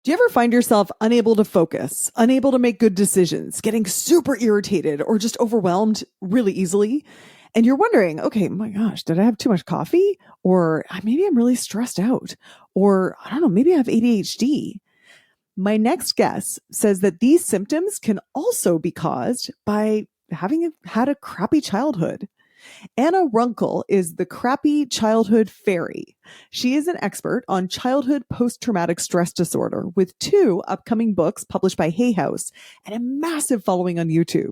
Do you ever find yourself unable to focus, unable to make good decisions, getting super irritated or just overwhelmed really easily? And you're wondering, okay, my gosh, did I have too much coffee? Or maybe I'm really stressed out. Or I don't know, maybe I have ADHD. My next guest says that these symptoms can also be caused by having had a crappy childhood. Anna Runkle is the crappy childhood fairy. She is an expert on childhood post-traumatic stress disorder with 2 upcoming books published by Hay House and a massive following on YouTube.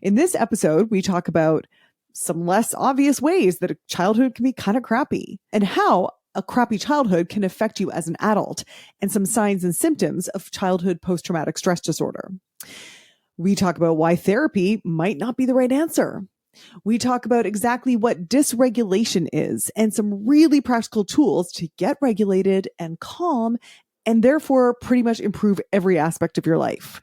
In this episode, we talk about some less obvious ways that a childhood can be kind of crappy and how a crappy childhood can affect you as an adult and some signs and symptoms of childhood post-traumatic stress disorder. We talk about why therapy might not be the right answer. We talk about exactly what dysregulation is and some really practical tools to get regulated and calm and therefore pretty much improve every aspect of your life.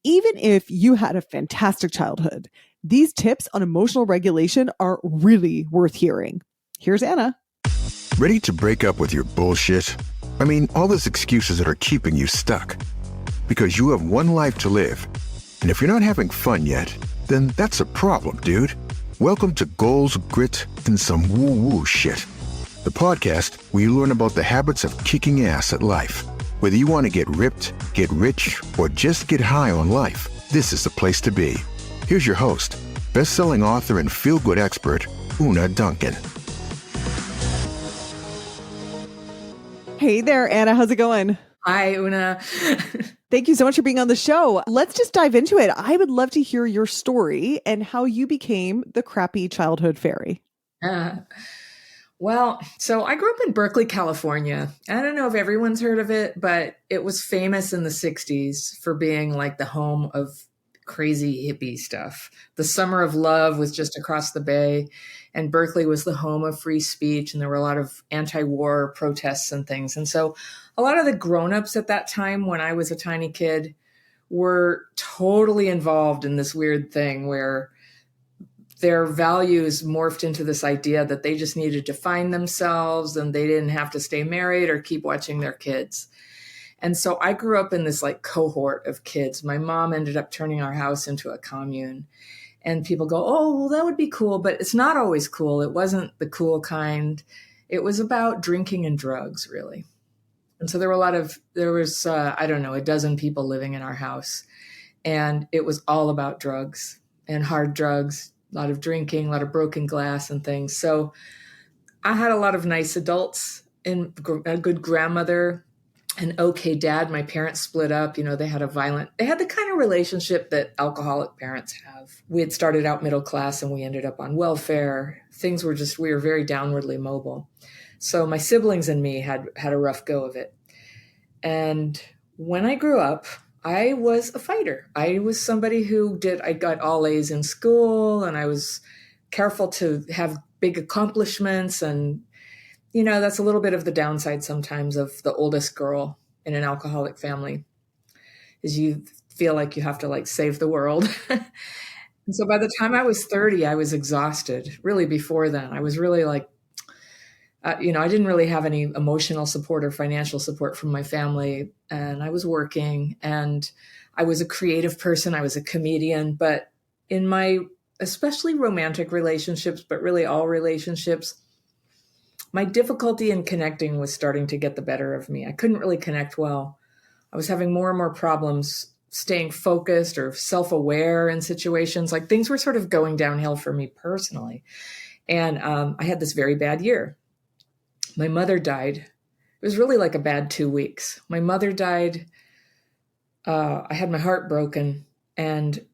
Even if you had a fantastic childhood, these tips on emotional regulation are really worth hearing. Here's Anna. Ready to break up with your bullshit? I mean, all those excuses that are keeping you stuck. Because you have one life to live. And if you're not having fun yet, then that's a problem, dude. Welcome to Goals, Grit, and some woo-woo shit. The podcast where you learn about the habits of kicking ass at life. Whether you want to get ripped, get rich, or just get high on life, this is the place to be. Here's your host, best-selling author and feel-good expert, Una Duncan. Hey there, Anna. How's it going? Hi, Una. Thank you so much for being on the show. Let's just dive into it. I would love to hear your story and how you became the crappy childhood fairy. So I grew up in Berkeley, California. I don't know if everyone's heard of it, but it was famous in the 60s for being like the home of crazy hippie stuff. The Summer of Love was just across the bay, and Berkeley was the home of free speech, and there were a lot of anti-war protests and things. And so a lot of the grown-ups at that time, when I was a tiny kid, were totally involved in this weird thing where their values morphed into this idea that they just needed to find themselves and they didn't have to stay married or keep watching their kids. And so I grew up in this like cohort of kids. My mom ended up turning our house into a commune. And people go, oh, well, that would be cool. But it's not always cool. It wasn't the cool kind. It was about drinking and drugs, really. And so there was, a dozen people living in our house. And it was all about drugs and hard drugs, a lot of drinking, a lot of broken glass and things. So I had a lot of nice adults and a good grandmother, an okay dad. My parents split up. They had the kind of relationship that alcoholic parents have. We had started out middle class and we ended up on welfare. We were very downwardly mobile. So my siblings and me had a rough go of it. And when I grew up, I was a fighter. I was somebody I got all A's in school and I was careful to have big accomplishments. And, that's a little bit of the downside sometimes of the oldest girl in an alcoholic family is you feel like you have to like save the world. And so by the time I was 30, I was exhausted. Really before then, I was really like, I didn't really have any emotional support or financial support from my family. And I was working and I was a creative person. I was a comedian. But in my especially romantic relationships, but really all relationships, my difficulty in connecting was starting to get the better of me. I couldn't really connect well. I was having more and more problems staying focused or self-aware in situations. Like things were sort of going downhill for me personally. And I had this very bad year. My mother died. It was really like a bad 2 weeks. My mother died. I had my heart broken and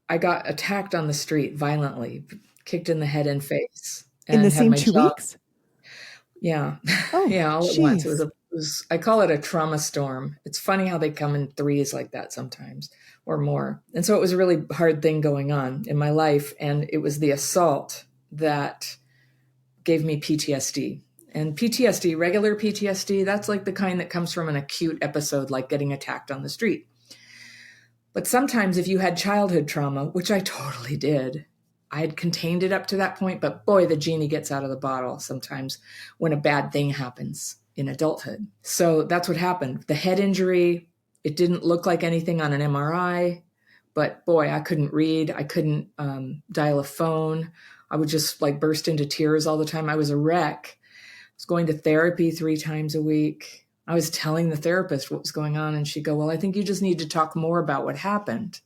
I got attacked on the street violently, kicked in the head and face. In the same 2 weeks? Yeah. Oh, yeah, all geez. at once. It was, I call it a trauma storm. It's funny how they come in threes like that sometimes or more. And so it was a really hard thing going on in my life. And it was the assault that gave me PTSD. And PTSD, regular PTSD, that's like the kind that comes from an acute episode, like getting attacked on the street. But sometimes if you had childhood trauma, which I totally did, I had contained it up to that point, but boy, the genie gets out of the bottle sometimes when a bad thing happens. in adulthood. So that's what happened. The head injury, it didn't look like anything on an MRI, but boy, I couldn't read. I couldn't dial a phone. I would just like burst into tears all the time. I was a wreck. I was going to therapy 3 times a week. I was telling the therapist what was going on, and she'd go, well, I think you just need to talk more about what happened.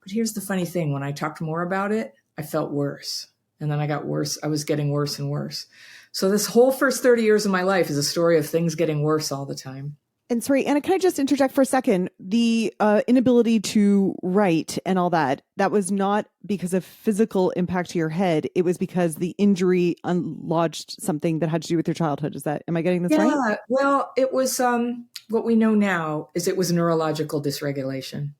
But here's the funny thing. When I talked more about it, I felt worse. And then I got worse. I was getting worse and worse. So this whole first 30 years of my life is a story of things getting worse all the time. And sorry, Anna, can I just interject for a second? The inability to write and all that, that was not because of physical impact to your head. It was because the injury unlodged something that had to do with your childhood. Am I getting this right? Yeah, well, it was, what we know now is it was neurological dysregulation.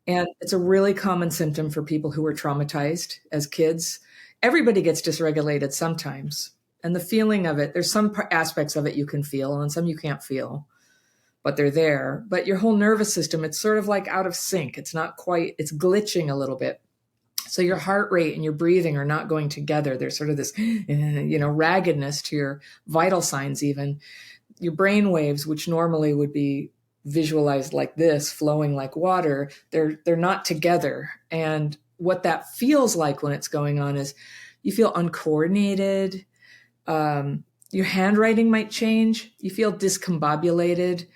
And it's a really common symptom for people who were traumatized as kids. Everybody gets dysregulated sometimes. And the feeling of it, there's some aspects of it you can feel and some you can't feel, but they're there. But your whole nervous system, it's sort of like out of sync. It's not quite, it's glitching a little bit. So your heart rate and your breathing are not going together. There's sort of this, raggedness to your vital signs even. Your brain waves, which normally would be visualized like this, flowing like water, they're not together. And what that feels like when it's going on is you feel uncoordinated. Your handwriting might change. You feel discombobulated.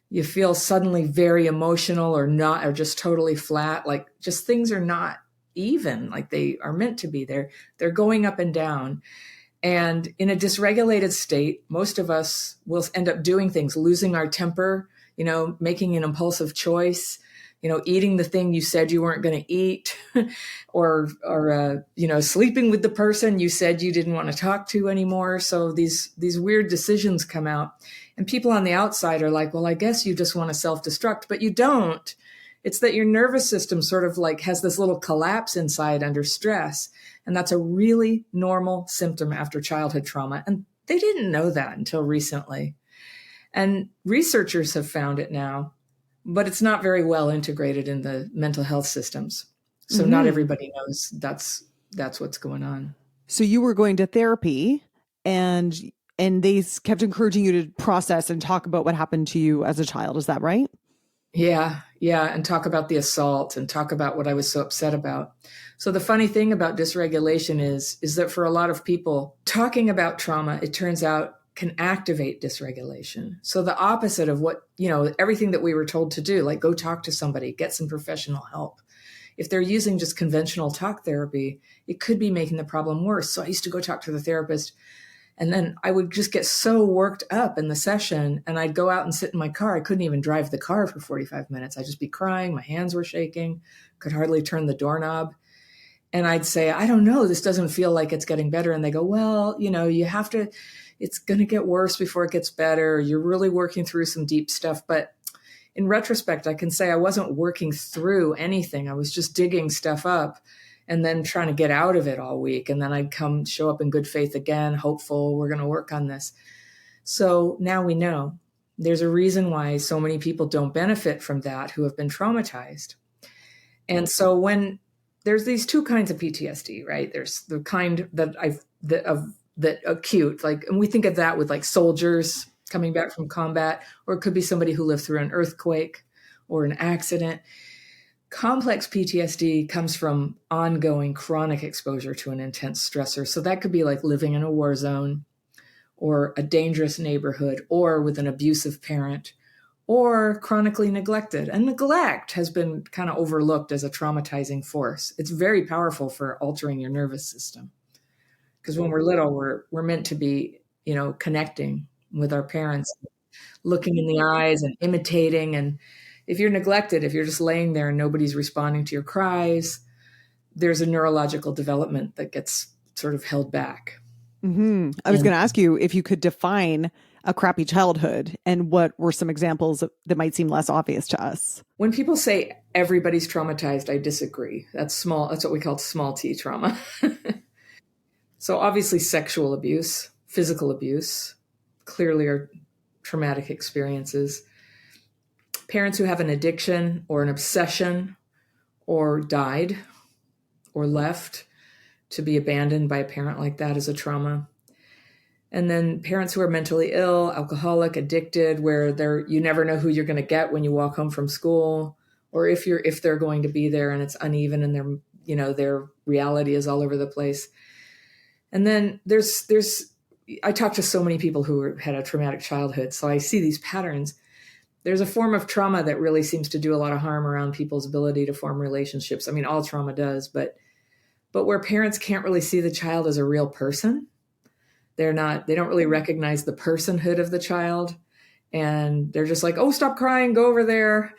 You feel suddenly very emotional or just totally flat. Like just things are not even like they are meant to be. They're going up and down. And in a dysregulated state, most of us will end up doing things, losing our temper, making an impulsive choice, eating the thing you said you weren't going to eat, or sleeping with the person you said you didn't want to talk to anymore. So these weird decisions come out, and people on the outside are like, well, I guess you just want to self-destruct, but you don't. It's that your nervous system sort of like has this little collapse inside under stress. And that's a really normal symptom after childhood trauma. And they didn't know that until recently. And researchers have found it now, but it's not very well integrated in the mental health systems. So not everybody knows that's what's going on. So you were going to therapy and they kept encouraging you to process and talk about what happened to you as a child. Is that right? Yeah. And talk about the assault and talk about what I was so upset about. So the funny thing about dysregulation is that for a lot of people, talking about trauma, it turns out, can activate dysregulation. So the opposite of what, everything that we were told to do, like go talk to somebody, get some professional help. If they're using just conventional talk therapy, it could be making the problem worse. So I used to go talk to the therapist, and then I would just get so worked up in the session, and I'd go out and sit in my car. I couldn't even drive the car for 45 minutes. I'd just be crying. My hands were shaking, could hardly turn the doorknob. And I'd say, I don't know, this doesn't feel like it's getting better. And they go, well, you have to, it's going to get worse before it gets better. You're really working through some deep stuff. But in retrospect, I can say I wasn't working through anything. I was just digging stuff up and then trying to get out of it all week. And then I'd show up in good faith again, hopeful we're going to work on this. So now we know there's a reason why so many people don't benefit from that who have been traumatized. And so when there's these 2 kinds of PTSD, right? There's the kind that acute, like, and we think of that with like soldiers coming back from combat, or it could be somebody who lived through an earthquake or an accident. Complex PTSD comes from ongoing chronic exposure to an intense stressor. So that could be like living in a war zone or a dangerous neighborhood or with an abusive parent or chronically neglected. And neglect has been kind of overlooked as a traumatizing force. It's very powerful for altering your nervous system. Because when we're little, we're meant to be, connecting with our parents, looking in the eyes and imitating. And if you're neglected, if you're just laying there and nobody's responding to your cries, there's a neurological development that gets sort of held back. Mm-hmm. I was going to ask you if you could define a crappy childhood and what were some examples that might seem less obvious to us. When people say everybody's traumatized, I disagree. That's what we call small t trauma. So obviously sexual abuse, physical abuse, clearly are traumatic experiences. Parents who have an addiction or an obsession or died or left, to be abandoned by a parent like that is a trauma. And then parents who are mentally ill, alcoholic, addicted, where you never know who you're going to get when you walk home from school, or if they're going to be there, and it's uneven and their reality is all over the place. And then I talk to so many people who had a traumatic childhood, so I see these patterns. There's a form of trauma that really seems to do a lot of harm around people's ability to form relationships. I mean, all trauma does, but where parents can't really see the child as a real person. They don't really recognize the personhood of the child. And they're just like, oh, stop crying, go over there.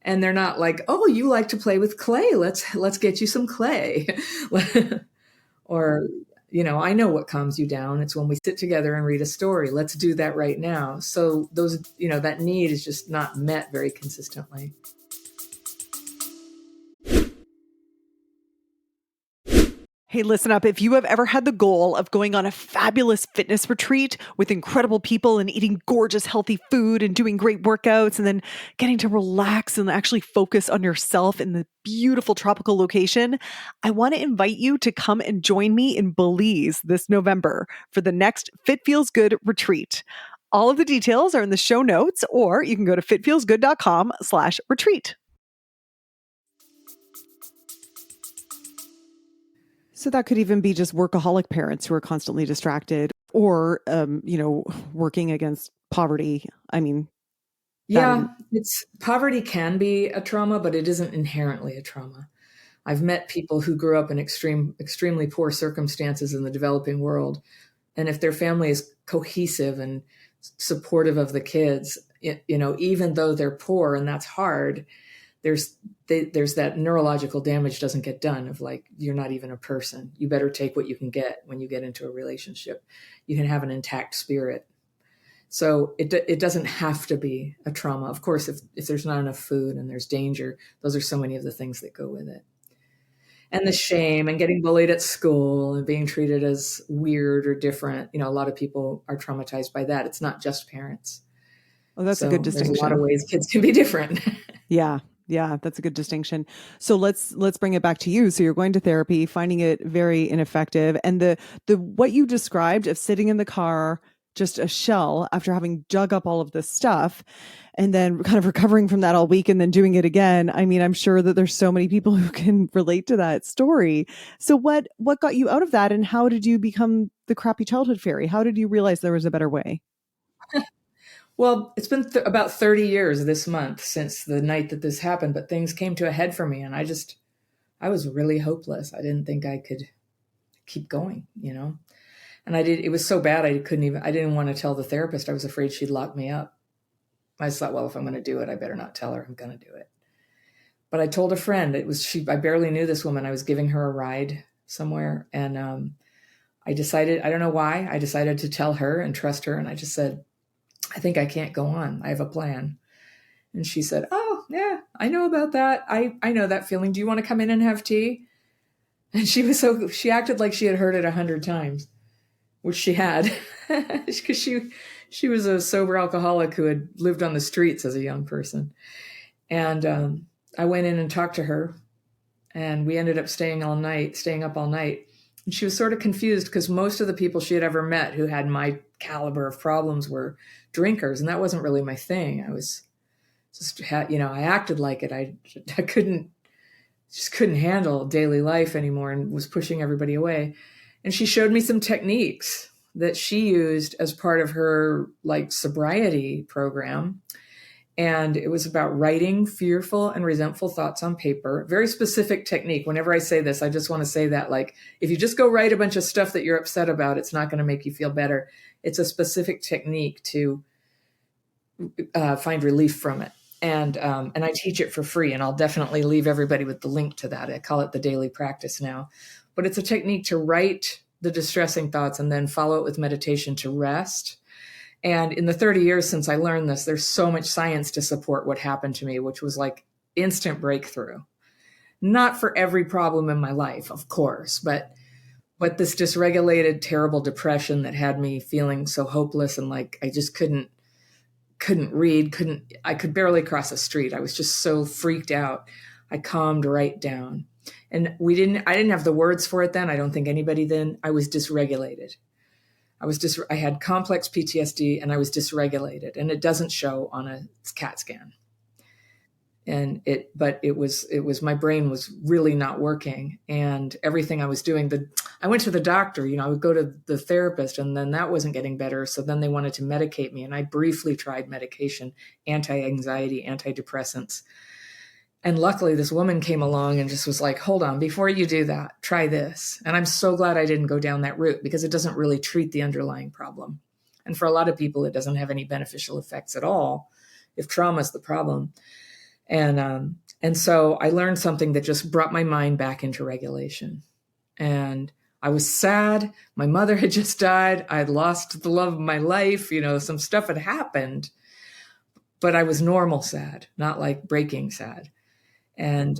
And they're not like, oh, you like to play with clay. Let's get you some clay. Or, I know what calms you down. It's when we sit together and read a story. Let's do that right now. So that need is just not met very consistently. Hey, listen up. If you have ever had the goal of going on a fabulous fitness retreat with incredible people and eating gorgeous, healthy food and doing great workouts and then getting to relax and actually focus on yourself in the beautiful tropical location, I want to invite you to come and join me in Belize this November for the next Fit Feels Good retreat. All of the details are in the show notes, or you can go to fitfeelsgood.com/retreat. So that could even be just workaholic parents who are constantly distracted or, working against poverty. I mean, yeah, poverty can be a trauma, but it isn't inherently a trauma. I've met people who grew up in extremely poor circumstances in the developing world. And if their family is cohesive and supportive of the kids, even though they're poor and that's hard, there's that neurological damage doesn't get done of like, you're not even a person. You better take what you can get when you get into a relationship. You can have an intact spirit. So it doesn't have to be a trauma. Of course, if there's not enough food and there's danger, those are so many of the things that go with it. And the shame and getting bullied at school and being treated as weird or different. A lot of people are traumatized by that. It's not just parents. Oh, that's a good distinction. There's a lot of ways kids can be different. Yeah. Yeah, that's a good distinction. So let's bring it back to you. So you're going to therapy, finding it very ineffective. And the what you described of sitting in the car, just a shell after having dug up all of this stuff and then kind of recovering from that all week and then doing it again. I mean, I'm sure that there's so many people who can relate to that story. So what got you out of that, and how did you become the crappy childhood fairy? How did you realize there was a better way? Well, it's been about 30 years this month since the night that this happened, but things came to a head for me and I was really hopeless. I didn't think I could keep going, And it was so bad I didn't want to tell the therapist. I was afraid she'd lock me up. I just thought, well, if I'm going to do it, I better not tell her I'm going to do it. But I told a friend. I barely knew this woman. I was giving her a ride somewhere, and I decided, I don't know why, I decided to tell her and trust her. And I just said, I think I can't go on. I have a plan. And she said, oh, yeah, I know about that. I know that feeling. Do you want to come in and have tea? And she acted like she had heard it 100 times, which she had, because she was a sober alcoholic who had lived on the streets as a young person. And I went in and talked to her, and we ended up staying up all night. And she was sort of confused because most of the people she had ever met who had my caliber of problems were drinkers, and that wasn't really my thing. I was just, I acted like it. I couldn't handle daily life anymore and was pushing everybody away. And she showed me some techniques that she used as part of her sobriety program. And it was about writing fearful and resentful thoughts on paper. Very specific technique. Whenever I say this, I just want to say that, if you just go write a bunch of stuff that you're upset about, it's not going to make you feel better. It's a specific technique to find relief from it. And I teach it for free, and I'll definitely leave everybody with the link to that. I call it the daily practice now. But it's a technique to write the distressing thoughts and then follow it with meditation to rest. And in the 30 years since I learned this, there's so much science to support what happened to me, which was instant breakthrough. Not for every problem in my life, of course, but this dysregulated, terrible depression that had me feeling so hopeless and I just couldn't read, I could barely cross a street. I was just so freaked out. I calmed right down. And I didn't have the words for it then. I don't think anybody then. I was dysregulated. I had complex PTSD and I was dysregulated, and it doesn't show on a CAT scan. But it was my brain was really not working, and everything I was doing, I went to the doctor, I would go to the therapist, and then that wasn't getting better. So then they wanted to medicate me. And I briefly tried medication, anti-anxiety, antidepressants. And luckily this woman came along and just was like, hold on, before you do that, try this. And I'm so glad I didn't go down that route, because it doesn't really treat the underlying problem. And for a lot of people, it doesn't have any beneficial effects at all if trauma is the problem. And so I learned something that just brought my mind back into regulation. And I was sad. My mother had just died. I had lost the love of my life. Some stuff had happened, but I was normal sad, not like breaking sad. And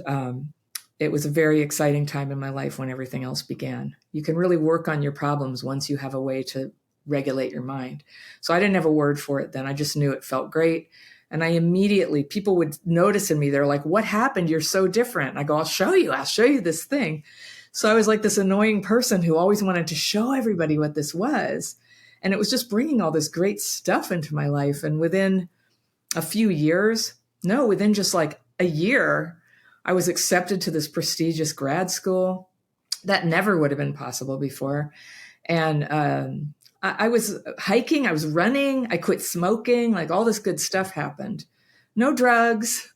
it was a very exciting time in my life when everything else began. You can really work on your problems once you have a way to regulate your mind. So I didn't have a word for it then. I just knew it felt great. And I immediately, people would notice in me, they're like, what happened? You're so different. And I go, I'll show you this thing. So I was like this annoying person who always wanted to show everybody what this was. And it was just bringing all this great stuff into my life. And within within just like a year, I was accepted to this prestigious grad school. That never would have been possible before. And I was hiking, I was running, I quit smoking, like all this good stuff happened. No drugs,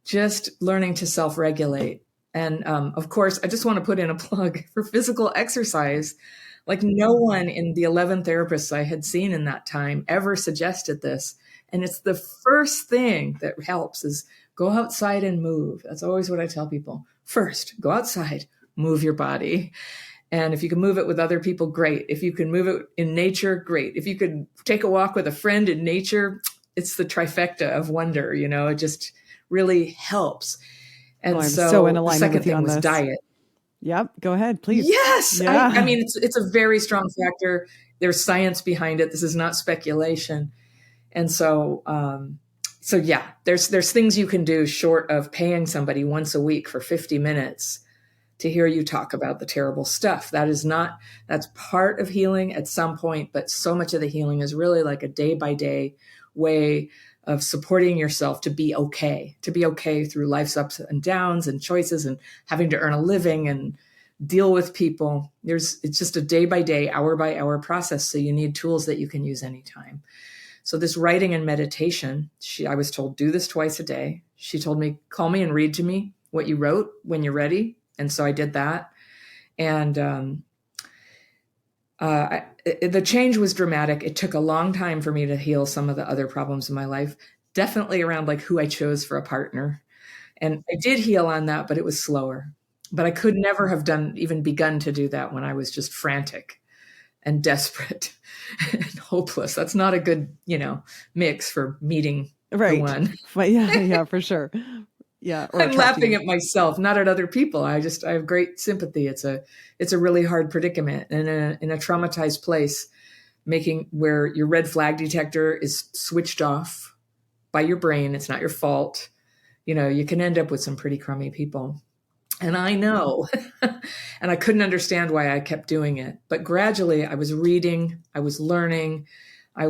just learning to self-regulate. And of course, I just want to put in a plug for physical exercise. Like no one in the 11 therapists I had seen in that time ever suggested this. And it's the first thing that helps is go outside and move. That's always what I tell people. First, go outside, move your body. And if you can move it with other people, great. If you can move it in nature, great. If you could take a walk with a friend in nature, it's the trifecta of wonder, it just really helps. And I'm so in the alignment second with you thing on was this. diet. Yep. Go ahead, please. Yes. Yeah. I mean, it's a very strong factor. There's science behind it. This is not speculation. And so yeah, there's things you can do short of paying somebody once a week for 50 minutes to hear you talk about the terrible stuff. That's part of healing at some point, but so much of the healing is really like a day by day way of supporting yourself to be okay through life's ups and downs and choices and having to earn a living and deal with people. It's just a day by day, hour by hour process. So you need tools that you can use anytime. So this writing and meditation, I was told, do this twice a day. She told me, call me and read to me what you wrote when you're ready. And so I did that. And the change was dramatic. It took a long time for me to heal some of the other problems in my life, definitely around like who I chose for a partner. And I did heal on that, but it was slower. But I could never have even begun to do that when I was just frantic and desperate and hopeless. That's not a good, mix for meeting the one. But yeah, for sure. Yeah. I'm laughing at myself, not at other people. I have great sympathy. It's a really hard predicament. And in a traumatized place, where your red flag detector is switched off by your brain, it's not your fault. You can end up with some pretty crummy people. And I know, and I couldn't understand why I kept doing it. But gradually I was reading, I was learning. I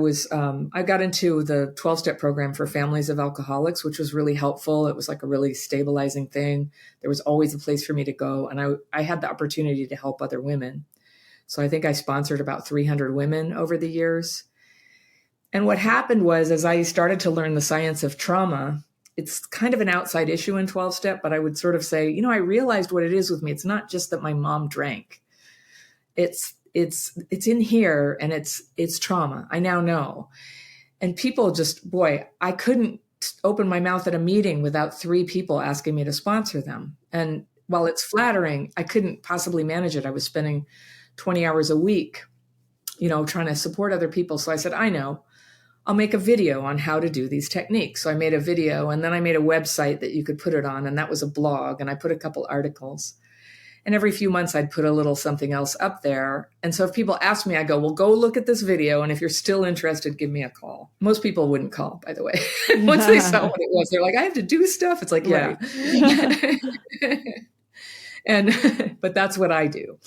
got into the 12-step program for families of alcoholics, which was really helpful. It was like a really stabilizing thing. There was always a place for me to go. And I had the opportunity to help other women. So I think I sponsored about 300 women over the years. And what happened was, as I started to learn the science of trauma, it's kind of an outside issue in 12-step, but I would sort of say, I realized what it is with me. It's not just that my mom drank. It's in here, and it's trauma. I now know. And people I couldn't open my mouth at a meeting without 3 people asking me to sponsor them. And while it's flattering, I couldn't possibly manage it. I was spending 20 hours a week, trying to support other people. So I said, I know, I'll make a video on how to do these techniques. So I made a video, and then I made a website that you could put it on. And that was a blog. And I put a couple articles. And every few months I'd put a little something else up there. And so if people ask me, I go, well, go look at this video. And if you're still interested, give me a call. Most people wouldn't call, by the way. Once they saw what it was, they're like, I have to do stuff. It's like, yeah. Right. But that's what I do.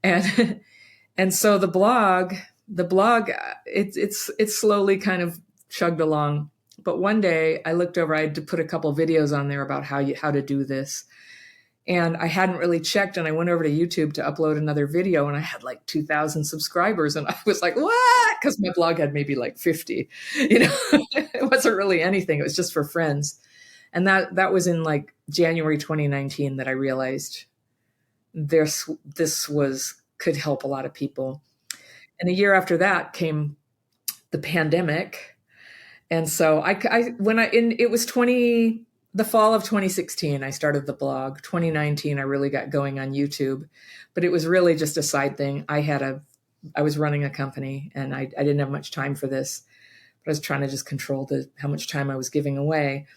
And so the blog the blog, it's slowly kind of chugged along. But one day I looked over, I had to put a couple videos on there about how to do this. And I hadn't really checked, and I went over to YouTube to upload another video, and I had like 2,000 subscribers, and I was like, what? Because my blog had maybe like 50, it wasn't really anything. It was just for friends. And that was in like January 2019 that I realized this could help a lot of people. And a year after that came the pandemic. And so it was the fall of 2016, I started the blog. 2019, I really got going on YouTube, but it was really just a side thing. I was running a company, and I didn't have much time for this, but I was trying to just control how much time I was giving away.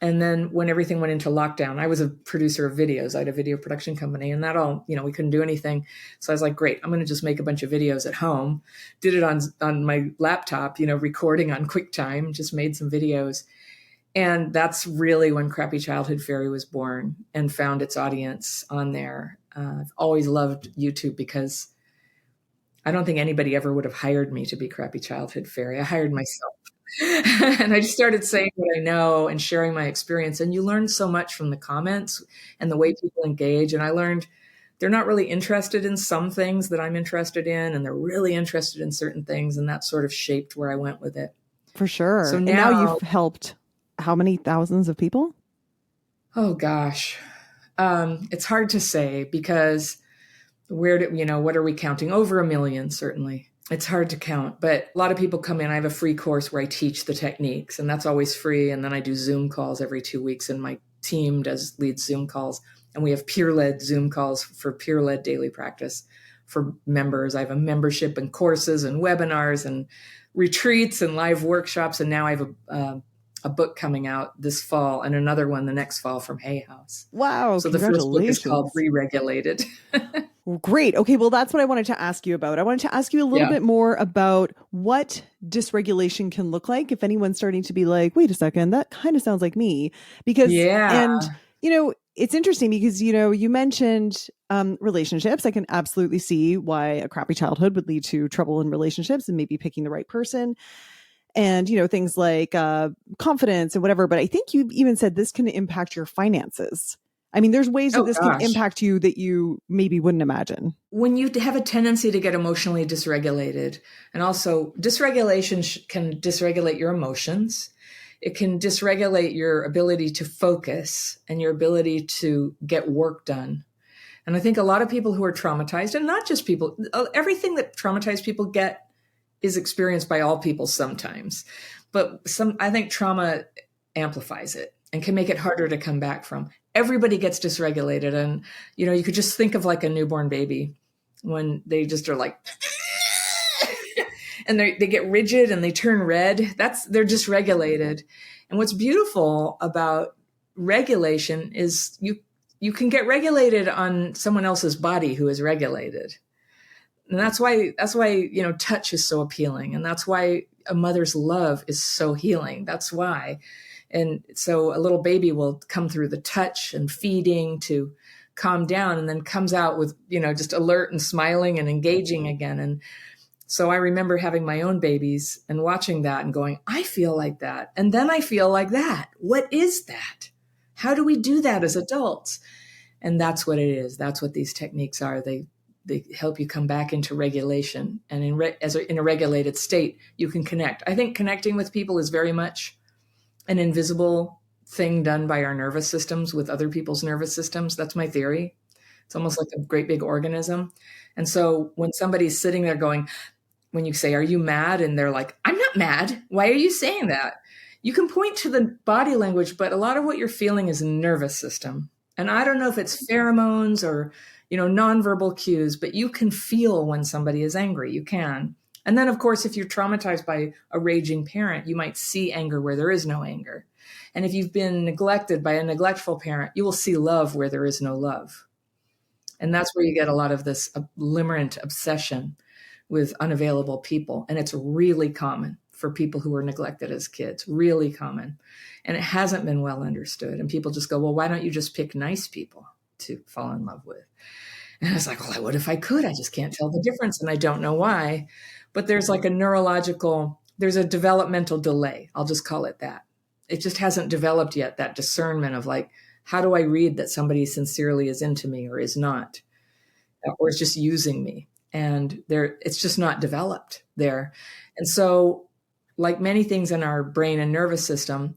And then when everything went into lockdown, I was a producer of videos. I had a video production company, and that all, we couldn't do anything. So I was like, great, I'm going to just make a bunch of videos at home. Did it on my laptop, recording on QuickTime, just made some videos. And that's really when Crappy Childhood Fairy was born and found its audience on there. I've always loved YouTube because I don't think anybody ever would have hired me to be Crappy Childhood Fairy. I hired myself. And I just started saying what I know and sharing my experience. And you learn so much from the comments and the way people engage. And I learned they're not really interested in some things that I'm interested in, and they're really interested in certain things. And that sort of shaped where I went with it. For sure. So and now you've helped how many thousands of people? Oh, gosh. It's hard to say because what are we counting? Over 1 million, certainly. It's hard to count, but a lot of people come in. I have a free course where I teach the techniques, and that's always free. And then I do Zoom calls every 2 weeks, and my team leads Zoom calls. And we have peer-led Zoom calls for peer-led daily practice for members. I have a membership and courses and webinars and retreats and live workshops. And now I have a book coming out this fall and another one the next fall from Hay House. Wow. So the first book is called Re-Regulated. Great. Okay. Well, that's what I wanted to ask you about. I wanted to ask you a little bit more about what dysregulation can look like if anyone's starting to be like, wait a second, that kind of sounds like me. Because, it's interesting because, you mentioned relationships. I can absolutely see why a crappy childhood would lead to trouble in relationships and maybe picking the right person. And, things like confidence and whatever. But I think you even said this can impact your finances. I mean, there's ways that this can impact you that you maybe wouldn't imagine. When you have a tendency to get emotionally dysregulated, and also dysregulation can dysregulate your emotions. It can dysregulate your ability to focus and your ability to get work done. And I think a lot of people who are traumatized, and not just people, everything that traumatized people get is experienced by all people sometimes. But I think trauma amplifies it and can make it harder to come back from. Everybody gets dysregulated. And, you could just think of like a newborn baby when they just are like, and they get rigid and they turn red. They're dysregulated. And what's beautiful about regulation is you can get regulated on someone else's body who is regulated. And that's why, touch is so appealing. And that's why a mother's love is so healing. That's why. And so a little baby will come through the touch and feeding to calm down, and then comes out with, just alert and smiling and engaging again. And so I remember having my own babies and watching that and going, I feel like that. And then I feel like that. What is that? How do we do that as adults? And that's what it is. That's what these techniques are. They help you come back into regulation. And in a regulated state, you can connect. I think connecting with people is very much an invisible thing done by our nervous systems with other people's nervous systems. That's my theory. It's almost like a great big organism. And so when somebody's sitting there going, when you say, are you mad? And they're like, I'm not mad. Why are you saying that? You can point to the body language, but a lot of what you're feeling is nervous system. And I don't know if it's pheromones or, nonverbal cues, but you can feel when somebody is angry. You can. And then, of course, if you're traumatized by a raging parent, you might see anger where there is no anger. And if you've been neglected by a neglectful parent, you will see love where there is no love. And that's where you get a lot of this limerent obsession with unavailable people. And it's really common for people who were neglected as kids, really common. And it hasn't been well understood. And people just go, well, why don't you just pick nice people to fall in love with? And I was like, well, I would if I could. I just can't tell the difference. And I don't know why. But there's like there's a developmental delay. I'll just call it that. It just hasn't developed yet, that discernment of like, how do I read that somebody sincerely is into me or is not, or is just using me? And it's just not developed there. And so, like many things in our brain and nervous system,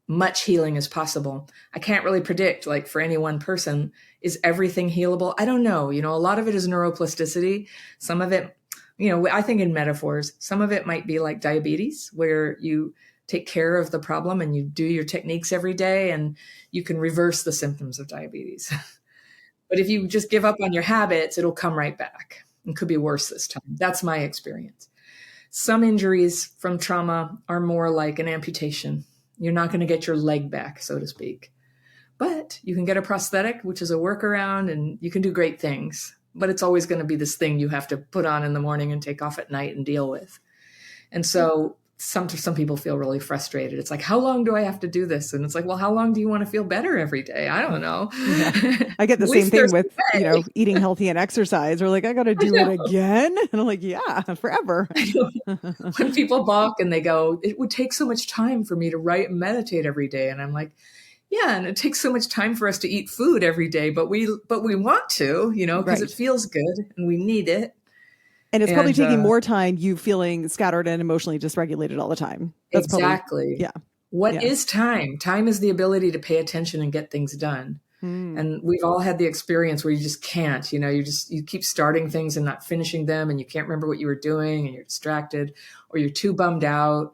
much healing is possible. I can't really predict, like for any one person, is everything healable? I don't know. A lot of it is neuroplasticity. Some of it, I think in metaphors, some of it might be like diabetes, where you take care of the problem and you do your techniques every day and you can reverse the symptoms of diabetes. But if you just give up on your habits, it'll come right back. It could be worse this time. That's my experience. Some injuries from trauma are more like an amputation. You're not going to get your leg back, so to speak. But you can get a prosthetic, which is a workaround, and you can do great things. But it's always going to be this thing you have to put on in the morning and take off at night and deal with. And so some people feel really frustrated. It's like, how long do I have to do this? And it's like, well, how long do you want to feel better every day? I don't know. Yeah. I get the same thing with, eating healthy and exercise. We're like, I got to do it again. And I'm like, yeah, forever. When people balk and they go, it would take so much time for me to write and meditate every day. And I'm like, yeah, and it takes so much time for us to eat food every day, but we want to, because it feels good and we need it. And it's probably taking more time, you feeling scattered and emotionally dysregulated all the time. That's exactly. Probably, What is time? Time is the ability to pay attention and get things done. And we've all had the experience where you just can't, you keep starting things and not finishing them, and you can't remember what you were doing and you're distracted or you're too bummed out.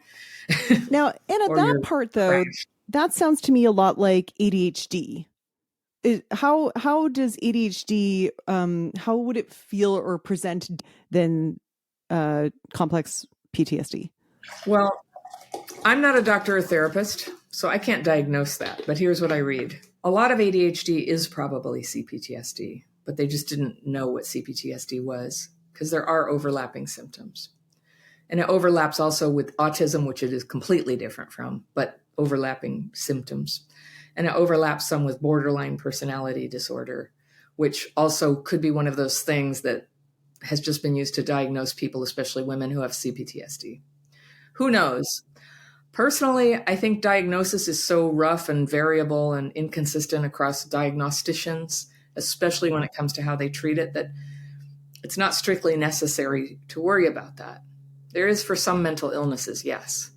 Now, Anna, that part though, that sounds to me a lot like ADHD. How does ADHD, how would it feel or present than complex PTSD? Well, I'm not a doctor or therapist, so I can't diagnose that. But here's what I read. A lot of ADHD is probably CPTSD, but they just didn't know what CPTSD was because there are overlapping symptoms. And it overlaps also with autism, which it is completely different from, but overlapping symptoms. And it overlaps some with borderline personality disorder, which also could be one of those things that has just been used to diagnose people, especially women who have CPTSD. Who knows? Personally, I think diagnosis is so rough and variable and inconsistent across diagnosticians, especially when it comes to how they treat it, that it's not strictly necessary to worry about that. There is for some mental illnesses, yes.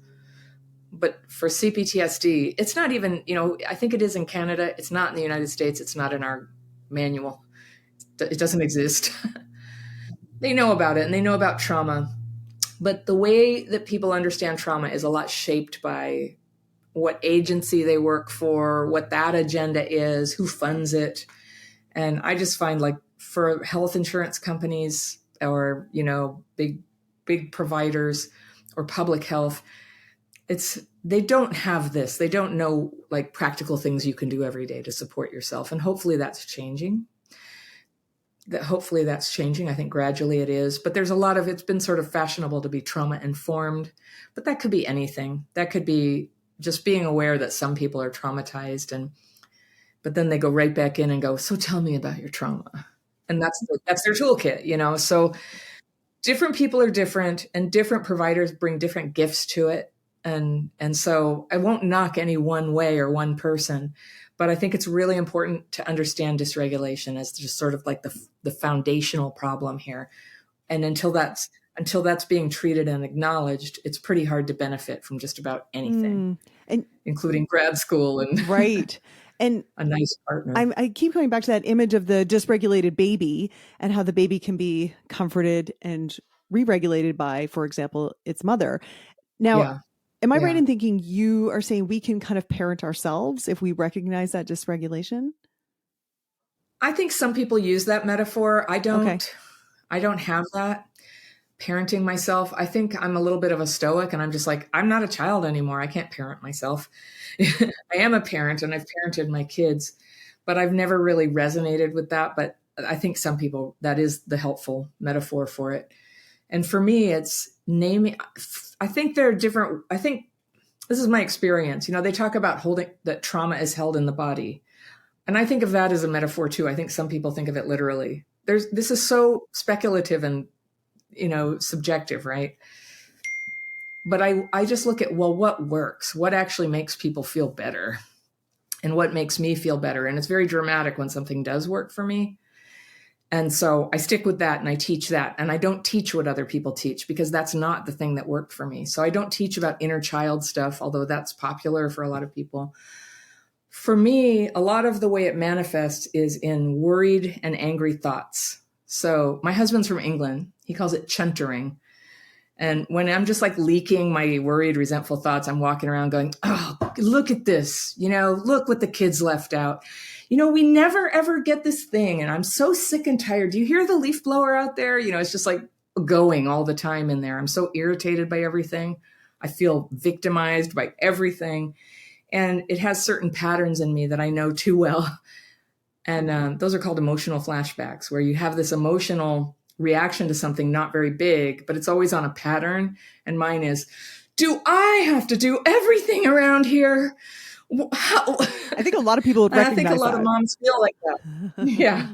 But for CPTSD, it's not even, I think it is in Canada. It's not in the United States. It's not in our manual. It doesn't exist. They know about it and they know about trauma. But the way that people understand trauma is a lot shaped by what agency they work for, what that agenda is, who funds it. And I just find like for health insurance companies or, big providers or public health, they don't have this. They don't know like practical things you can do every day to support yourself. And hopefully that's changing. I think gradually it is, but there's it's been sort of fashionable to be trauma informed, but that could be anything. That could be just being aware that some people are traumatized but then they go right back in and go, so tell me about your trauma. And that's their toolkit, so different people are different and different providers bring different gifts to it. And so I won't knock any one way or one person, but I think it's really important to understand dysregulation as just sort of like the foundational problem here. And until that's being treated and acknowledged, it's pretty hard to benefit from just about anything, including grad school and right. And a nice partner. I keep coming back to that image of the dysregulated baby and how the baby can be comforted and re-regulated by, for example, its mother. Now, am I right in thinking you are saying we can kind of parent ourselves if we recognize that dysregulation? I think some people use that metaphor. I don't. Okay. I don't have that. Parenting myself, I think I'm a little bit of a stoic and I'm just like, I'm not a child anymore. I can't parent myself. I am a parent and I've parented my kids, but I've never really resonated with that. But I think some people, that is the helpful metaphor for it. And for me, it's naming. I think there are different. I think this is my experience. They talk about that trauma is held in the body. And I think of that as a metaphor too. I think some people think of it literally. this is so speculative and, subjective, right? But I just look at, well, what works? What actually makes people feel better? And what makes me feel better? And it's very dramatic when something does work for me. And so I stick with that and I teach that. And I don't teach what other people teach because that's not the thing that worked for me. So I don't teach about inner child stuff, although that's popular for a lot of people. For me, a lot of the way it manifests is in worried and angry thoughts. So my husband's from England. He calls it chuntering. And when I'm just like leaking my worried, resentful thoughts, I'm walking around going, oh, look at this. Look what the kids left out. We never, ever get this thing. And I'm so sick and tired. Do you hear the leaf blower out there? It's just like going all the time in there. I'm so irritated by everything. I feel victimized by everything. And it has certain patterns in me that I know too well. And those are called emotional flashbacks, where you have this emotional reaction to something not very big, but it's always on a pattern. And mine is, do I have to do everything around here? How? I think a lot of people would recognize I think a lot that. of moms feel like that. Yeah.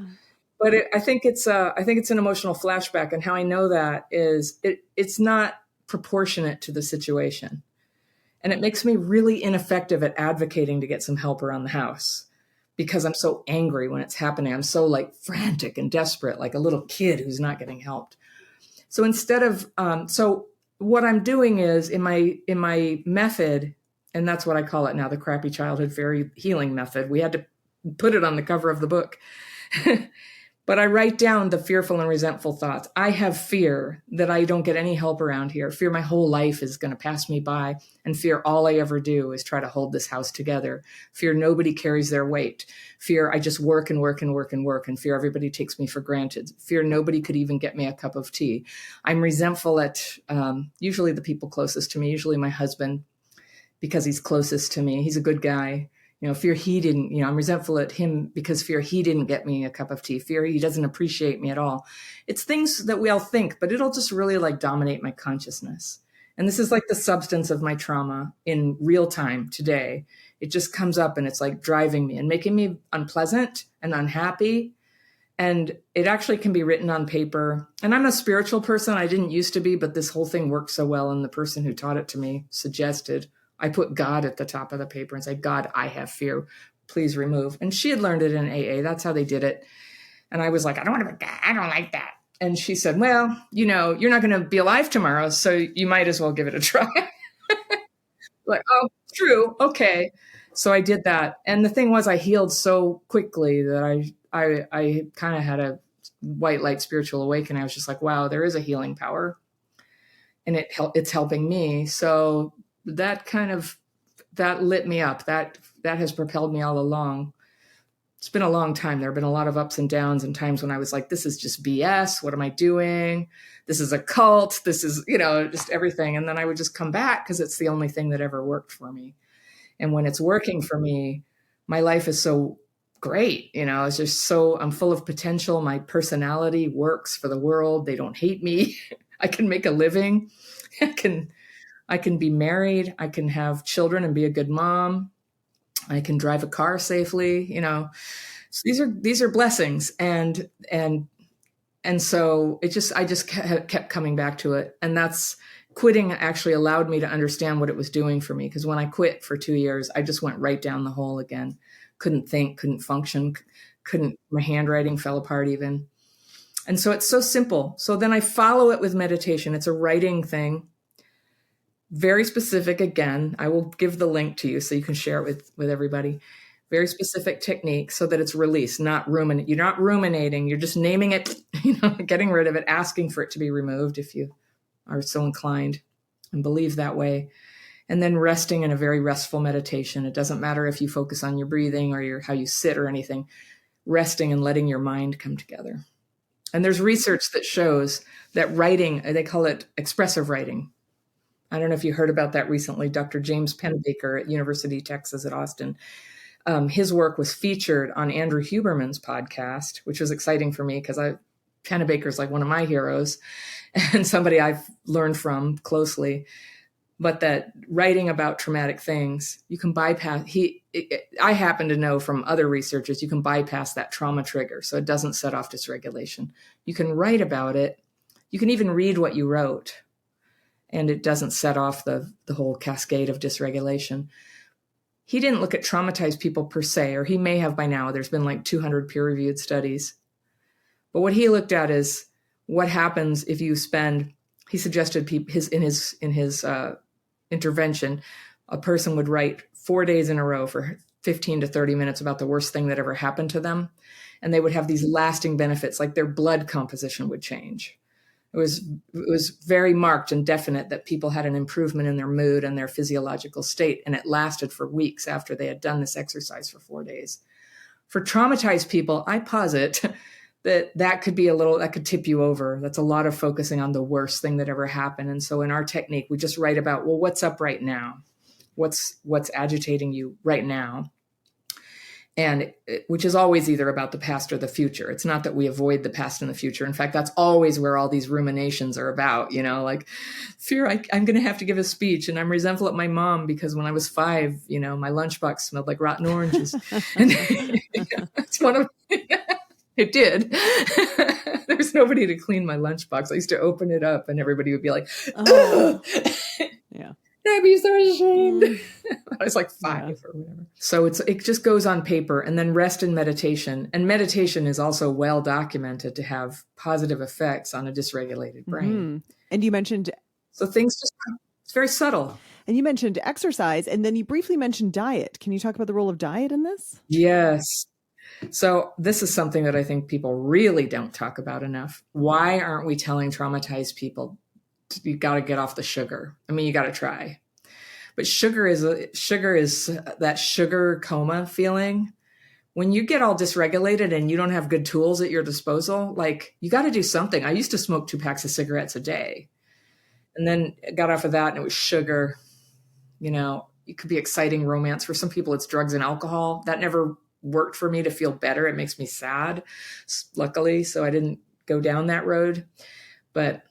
But I think it's an emotional flashback. And how I know that is it's not proportionate to the situation. And it makes me really ineffective at advocating to get some help around the house because I'm so angry when it's happening. I'm so like frantic and desperate, like a little kid who's not getting helped. So instead of, so what I'm doing is in my method, and that's what I call it now, the crappy childhood fairy healing method. We had to put it on the cover of the book. But I write down the fearful and resentful thoughts. I have fear that I don't get any help around here. Fear my whole life is going to pass me by. And fear all I ever do is try to hold this house together. Fear nobody carries their weight. Fear I just work and work and work and work. And fear everybody takes me for granted. Fear nobody could even get me a cup of tea. I'm resentful at usually the people closest to me, usually my husband, because he's closest to me. He's a good guy. Fear he didn't, I'm resentful at him because fear he didn't get me a cup of tea. Fear he doesn't appreciate me at all. It's things that we all think, but it'll just really like dominate my consciousness. And this is like the substance of my trauma in real time today. It just comes up and it's like driving me and making me unpleasant and unhappy. And it actually can be written on paper. And I'm a spiritual person. I didn't used to be, but this whole thing worked so well. And the person who taught it to me suggested I put God at the top of the paper and say, God, I have fear. Please remove. And she had learned it in AA. That's how they did it. And I was like, I don't want to, I don't like that. And she said, well, you're not going to be alive tomorrow, so you might as well give it a try. Like, oh, true. Okay. So I did that. And the thing was, I healed so quickly that I kind of had a white light spiritual awakening. I was just like, wow, there is a healing power. And it's helping me. So that lit me up. That has propelled me all along. It's been a long time. There have been a lot of ups and downs and times when I was like, this is just BS. What am I doing? This is a cult. This is, just everything. And then I would just come back because it's the only thing that ever worked for me. And when it's working for me, my life is so great. It's just I'm full of potential. My personality works for the world. They don't hate me. I can make a living. I can be married. I can have children and be a good mom. I can drive a car safely. So these are blessings. And so I just kept coming back to it. And that's quitting actually allowed me to understand what it was doing for me. Because when I quit for 2 years, I just went right down the hole again. Couldn't think, couldn't function, my handwriting fell apart even. And so it's so simple. So then I follow it with meditation. It's a writing thing. Very specific. Again, I will give the link to you so you can share it with everybody. Very specific technique so that it's released, not ruminate. You're not ruminating. You're just naming it, getting rid of it, asking for it to be removed if you are so inclined and believe that way. And then resting in a very restful meditation. It doesn't matter if you focus on your breathing or how you sit or anything. Resting and letting your mind come together. And there's research that shows that writing, they call it expressive writing. I don't know if you heard about that recently. Dr. James Pennebaker at University of Texas at Austin. His work was featured on Andrew Huberman's podcast, which was exciting for me because Pennebaker's like one of my heroes and somebody I've learned from closely. But that writing about traumatic things, you can bypass. I happen to know from other researchers, you can bypass that trauma trigger. So it doesn't set off dysregulation. You can write about it. You can even read what you wrote, and it doesn't set off the whole cascade of dysregulation. He didn't look at traumatized people per se, or he may have by now. There's been like 200 peer-reviewed studies. But what he looked at is what happens if you spend, he suggested in his intervention, a person would write 4 days in a row for 15 to 30 minutes about the worst thing that ever happened to them. And they would have these lasting benefits, like their blood composition would change. It was very marked and definite that people had an improvement in their mood and their physiological state. And it lasted for weeks after they had done this exercise for 4 days. For traumatized people, I posit that could be that could tip you over. That's a lot of focusing on the worst thing that ever happened. And so in our technique, we just write about, well, what's up right now? What's agitating you right now? And which is always either about the past or the future. It's not that we avoid the past and the future. In fact, that's always where all these ruminations are about, like fear, I'm going to have to give a speech, and I'm resentful at my mom because when I was 5, my lunchbox smelled like rotten oranges. And it's one of, it did. There was nobody to clean my lunchbox. I used to open it up and everybody would be like, oh. Yeah. I'd be so ashamed. I was like 5 or whatever. So it just goes on paper, and then rest and meditation. And meditation is also well documented to have positive effects on a dysregulated brain. Mm-hmm. And you mentioned, so things it's very subtle. And you mentioned exercise, and then you briefly mentioned diet. Can you talk about the role of diet in this? Yes. So this is something that I think people really don't talk about enough. Why aren't we telling traumatized people, you got to get off the sugar? I mean, you got to try. But sugar is that sugar coma feeling. When you get all dysregulated and you don't have good tools at your disposal, like you got to do something. I used to smoke 2 packs of cigarettes a day, and then got off of that, and it was sugar. It could be exciting romance. For some people, it's drugs and alcohol. That never worked for me to feel better. It makes me sad, luckily. So I didn't go down that road. But